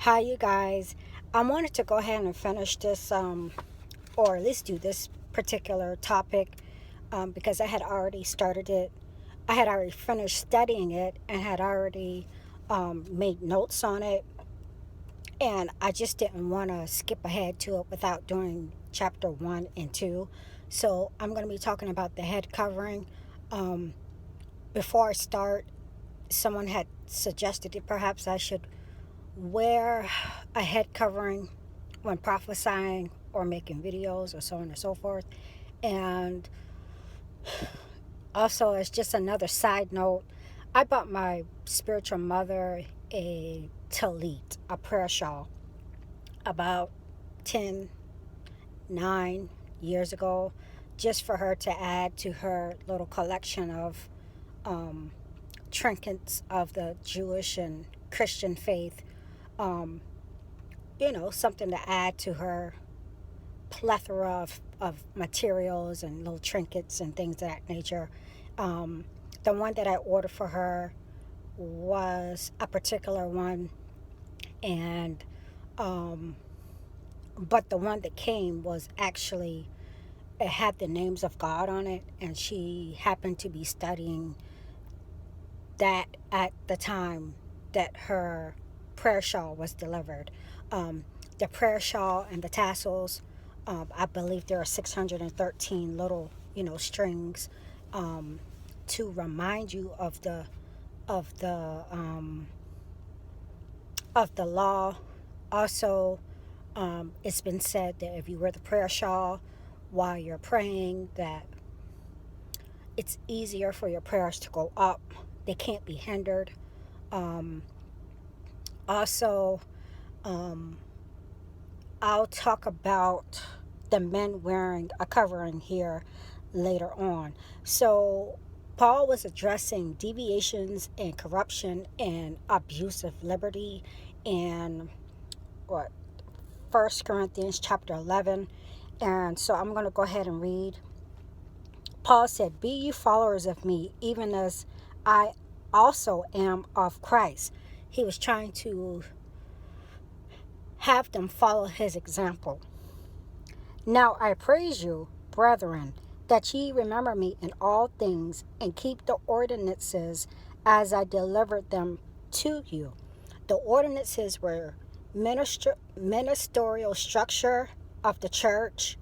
Hi, you guys. I wanted to go ahead and finish this, or at least do this particular topic, because I had already started it. I had already finished studying it and had already made notes on it, and I just didn't want to skip ahead to it without doing chapter 1 and 2. So I'm going to be talking about the head covering. Um, Before I start, someone had suggested that perhaps I should wear a head covering when prophesying or making videos or so on and so forth. And also, as just another side note, I bought my spiritual mother a tallit, a prayer shawl, about 9 years ago, just for her to add to her little collection of um, trinkets of the Jewish and Christian faith. Um, Something to add to her plethora of materials and little trinkets and things of that nature. Um, the one that I ordered for her was a particular one, and um, but the one that came was actually, it had the names of God on it, and she happened to be studying that at the time that her prayer shawl was delivered. Um, the prayer shawl and the tassels, I believe there are 613 little, strings, um, to remind you of the um, of the law. Also, it's been said that if you wear the prayer shawl while you're praying, that it's easier for your prayers to go up. They can't be hindered. Um, Also, um, I'll talk about the men wearing a covering here later on. So, Paul was addressing deviations and corruption and abuse of liberty in what, 1 Corinthians chapter 11. And so I'm going to go ahead and read. Paul said, "Be you followers of me, even as I also am of Christ." He was trying to have them follow his example. "Now I praise you, brethren, that ye remember me in all things, and keep the ordinances as I delivered them to you." The ordinances were ministerial structure of the church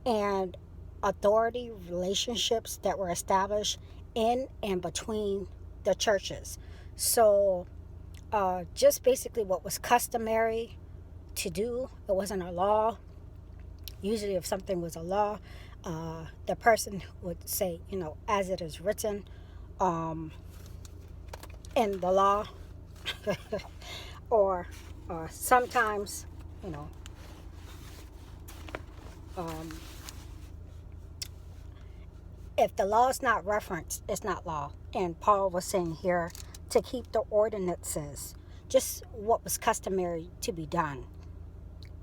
and authority relationships that were established in and between the churches. So, just basically what was customary to do. It wasn't a law. Usually, if something was a law, the person would say, as it is written um, in the law, or sometimes, you know, um, if the law is not referenced, it's not law. And Paul was saying here to keep the ordinances, just what was customary to be done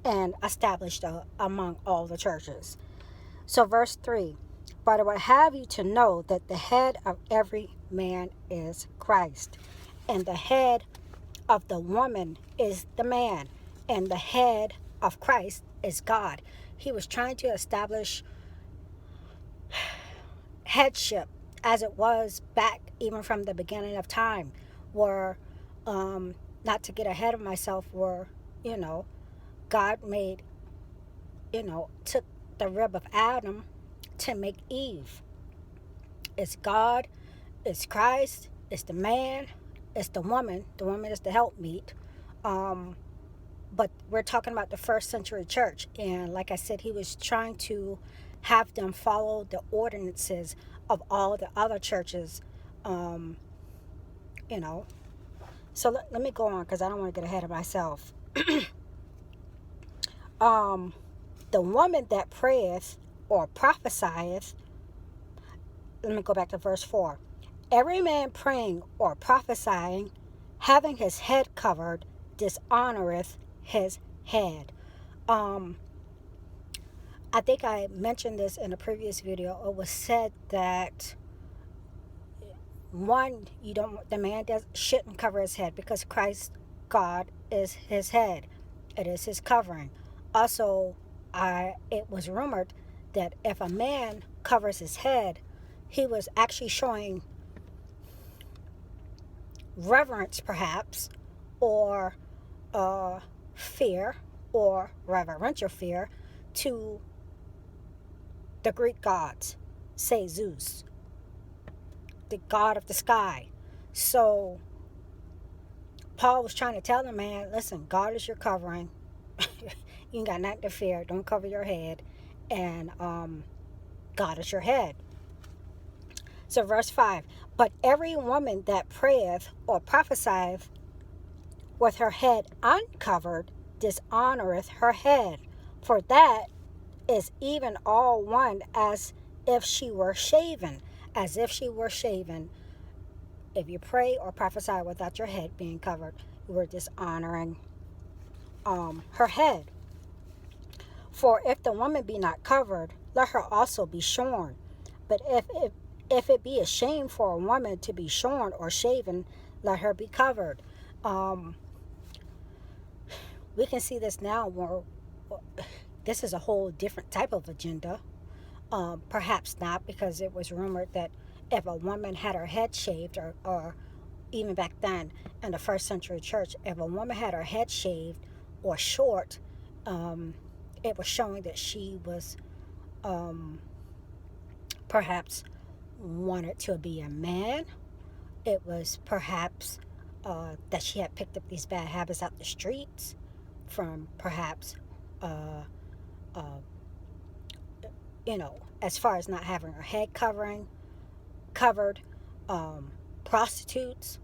and established among all the churches. So, verse 3, "But I would have you to know that the head of every man is Christ, and the head of the woman is the man, and the head of Christ is God." He was trying to establish headship as it was back even from the beginning of time, where, not to get ahead of myself, where, God made, took the rib of Adam to make Eve. It's God, it's Christ, it's the man, it's the woman. The woman is the helpmeet. Um, but we're talking about the first century church. And like I said, he was trying to have them follow the ordinances of all the other churches, um, you know. So let me go on because I don't want to get ahead of myself. um, the woman that prayeth or prophesieth, let me go back to verse 4. "Every man praying or prophesying, having his head covered, dishonoreth his head." Um, I think I mentioned this in a previous video. It was said that one, the man shouldn't cover his head because Christ God is his head. It is his covering. Also, it was rumored that if a man covers his head, he was actually showing reverence, perhaps, or fear, or reverential fear, to the Greek gods, say Zeus, the god of the sky. So Paul was trying to tell the man, listen, God is your covering. You ain't got nothing to fear. Don't cover your head. And God is your head. So verse 5, but every woman that prayeth or prophesieth with her head uncovered dishonoreth her head, for that is even all one as if she were shaven. As if she were shaven. If you pray or prophesy without your head being covered, you were dishonoring her head. For if the woman be not covered, let her also be shorn. But if it be a shame for a woman to be shorn or shaven, let her be covered. We can see this now where this is a whole different type of agenda. Perhaps not, because it was rumored that if a woman had her head shaved, or even back then in the first century church, if a woman had her head shaved or short, it was showing that she was perhaps wanted to be a man. It was perhaps that she had picked up these bad habits out the streets from perhaps, uh, uh, as far as not having her head covered, prostitutes,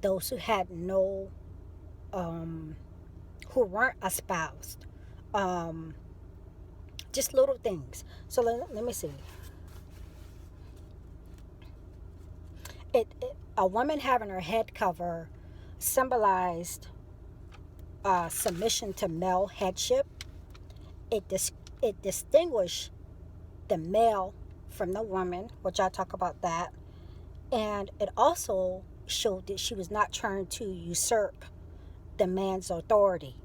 those who had no, who weren't espoused, just little things. So let me see. A woman having her head cover symbolized submission to male headship. It distinguished the male from the woman, which I'll talk about that. And it also showed that she was not trying to usurp the man's authority,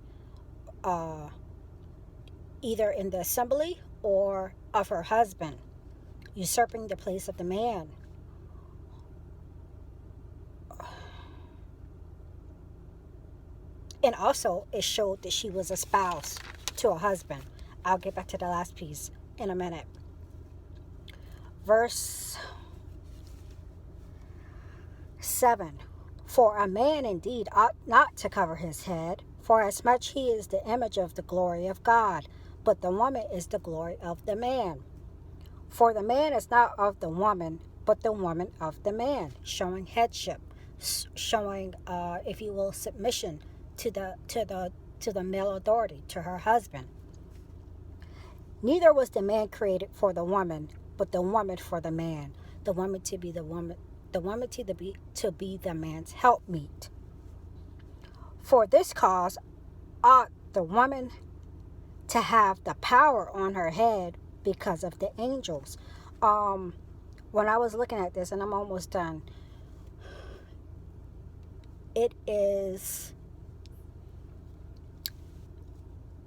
either in the assembly or of her husband, usurping the place of the man. And also, it showed that she was a spouse to a husband. I'll get back to the last piece in a minute. Verse 7. For a man indeed ought not to cover his head, for as much he is the image of the glory of God, but the woman is the glory of the man. For the man is not of the woman, but the woman of the man, showing headship, showing, if you will, submission to the male authority, to her husband. Neither was the man created for the woman, but the woman for the man. The woman to be the woman to be the man's helpmeet. For this cause ought the woman to have the power on her head because of the angels. When I was looking at this, and I'm almost done, it is,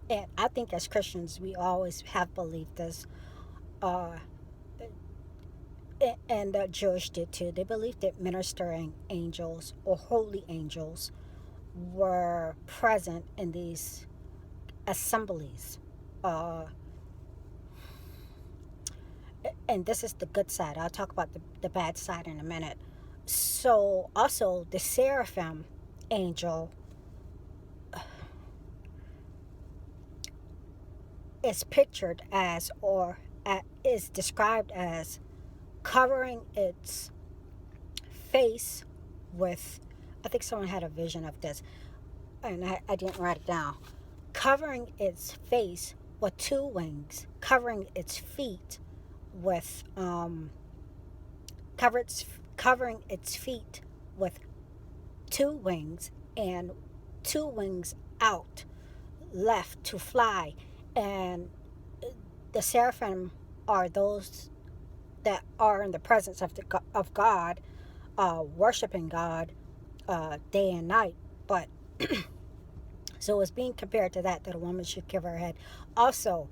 and I think as Christians we always have believed this, and the Jewish did too. They believed that ministering angels or holy angels were present in these assemblies. And this is the good side. I'll talk about the bad side in a minute. So also the seraphim angel is pictured as, or is described as, covering its face with, I think someone had a vision of this, and I didn't write it down, covering its face with two wings, covering its feet with, covering its feet with two wings, and two wings out, left to fly. And the seraphim are those that are in the presence of God, worshiping God day and night. But So it's being compared to that a woman should give her head. Also,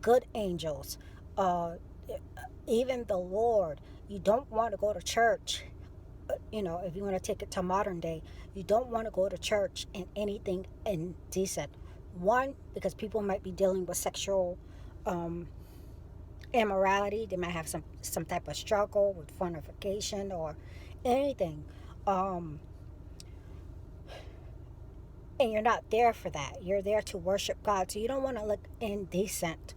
good angels, uh, even the Lord. You don't want to go to church. If you want to take it to modern day, you don't want to go to church in anything indecent. One, because people might be dealing with sexual um, immorality. They might have some type of struggle with fornication or anything. Um, and you're not there for that. You're there to worship God. So you don't want to look indecent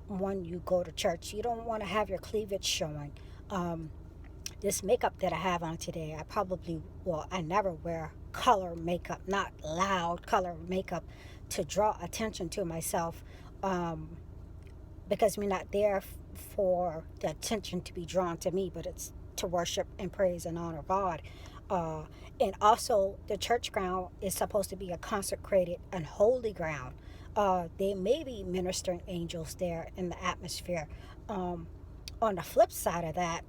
when you go to church. You don't want to have your cleavage showing. This makeup that I have on today, I never wear color makeup, not loud color makeup, to draw attention to myself, because we're not there for the attention to be drawn to me, but it's to worship and praise and honor God. Uh, and also, the church ground is supposed to be a consecrated and holy ground. They may be ministering angels there in the atmosphere. On the flip side of that,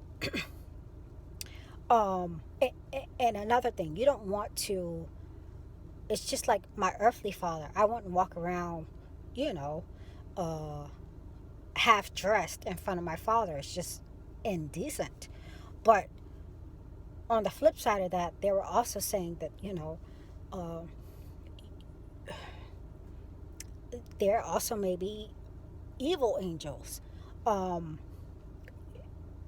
and another thing, you don't want to. It's just like my earthly father. I wouldn't walk around, you know, uh, half dressed in front of my father. It's just indecent. But on the flip side of that, they were also saying that, uh, there also may be evil angels um,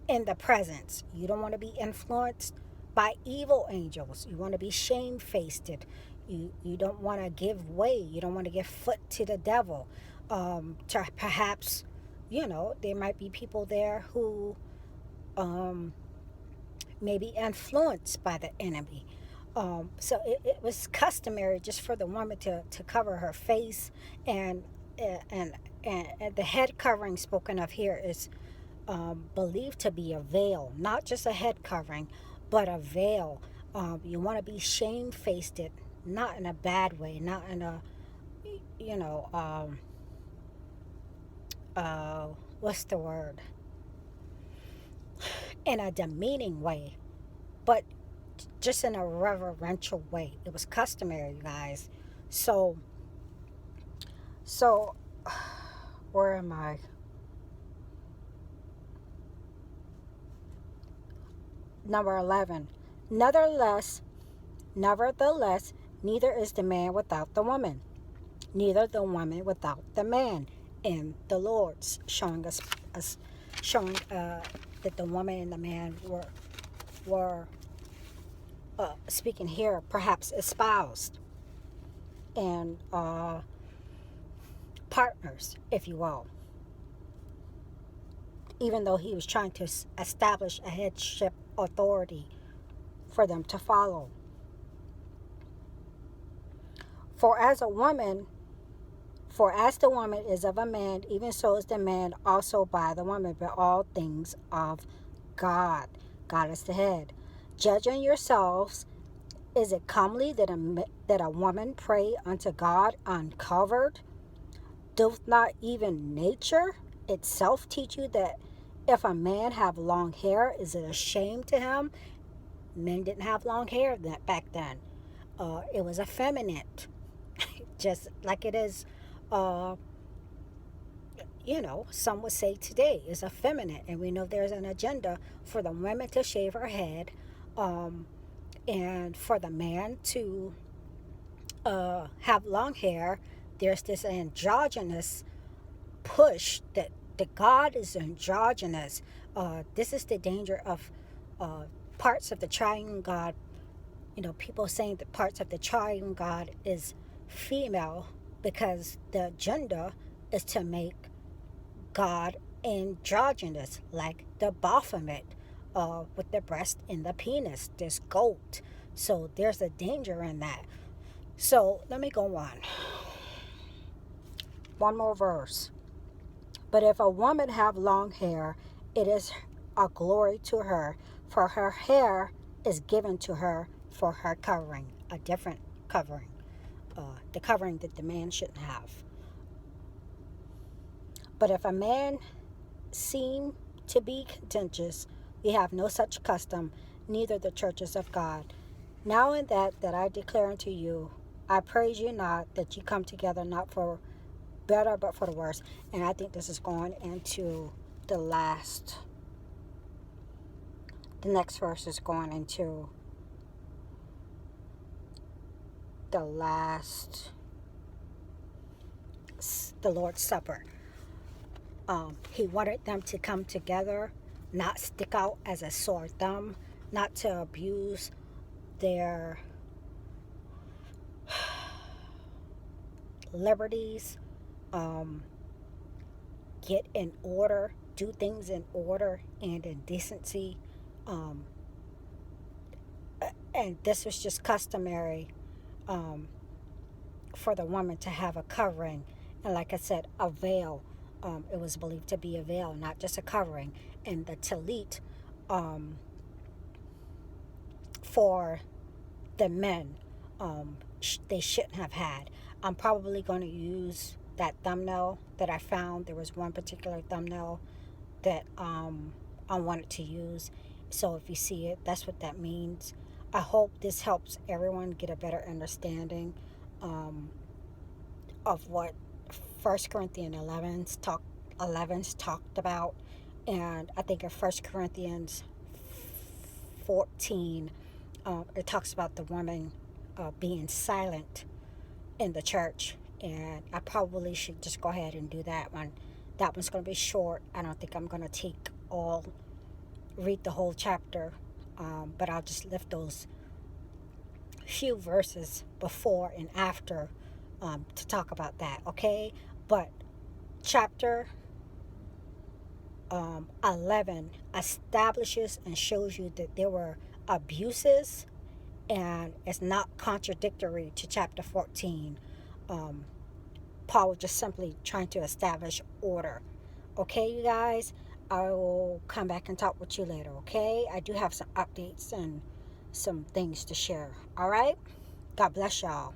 in the presence. You don't want to be influenced by evil angels. You want to be shamefaced. You don't want to give way. You don't want to give foot to the devil. To perhaps, there might be people there who um, may be influenced by the enemy. So it was customary just for the woman to cover her face, and and and the head covering spoken of here is believed to be a veil, not just a head covering, but a veil. You want to be shamefaced, not in a bad way, not in a, you know, uh, what's the word? In a demeaning way, but just in a reverential way. It was customary, you guys. So, so, where am I? Number 11. Nevertheless, nevertheless, neither is the man without the woman, neither the woman without the man. And the Lord's showing that the woman and the man were speaking here, perhaps espoused and partners, if you will. Even though he was trying to establish a headship authority for them to follow. For as the woman is of a man, even so is the man also by the woman, but all things of God. God is the head. Judging yourselves, is it comely that a woman pray unto God uncovered? Doth not even nature itself teach you that if a man have long hair, is it a shame to him? Men didn't have long hair back then. It was effeminate, just like it is, uh, some would say today is effeminate. And we know there's an agenda for the women to shave her head, and for the man to have long hair. There's this androgynous push that the God is androgynous. This is the danger of parts of the triune God. People saying that parts of the triune God is female because the agenda is to make God androgynous, like the Baphomet, with the breast and the penis. There's goat. So there's a danger in that. So let me go on. One more verse. But if a woman have long hair, it is a glory to her, for her hair is given to her for her covering, a different covering, the covering that the man shouldn't have. But if a man seem to be contentious, we have no such custom, neither the churches of God. Now in that I declare unto you, I praise you not that you come together not for better but for the worse. And I think this is going into the last. The next verse is going into the last, the Lord's Supper. He wanted them to come together, not stick out as a sore thumb, not to abuse their liberties, um, get in order, do things in order and in decency. Um, and this was just customary um, for the woman to have a covering. And like I said, a veil. It was believed to be a veil, not just a covering. And the talit um, for the men, they shouldn't have had. I'm probably going to use that thumbnail that I found. There was one particular thumbnail that I wanted to use. So if you see it, that's what that means. I hope this helps everyone get a better understanding um, of what First Corinthians 11's talked about. And I think in First Corinthians 14, it talks about the woman being silent in the church. And I probably should just go ahead and do that one. That one's going to be short. I don't think I'm going to read the whole chapter, but I'll just lift those few verses before and after to talk about that, okay? But chapter 11 establishes and shows you that there were abuses, and it's not contradictory to chapter 14. Paul was just simply trying to establish order. Okay, you guys, I will come back and talk with you later, okay? I do have some updates and some things to share, all right? God bless y'all.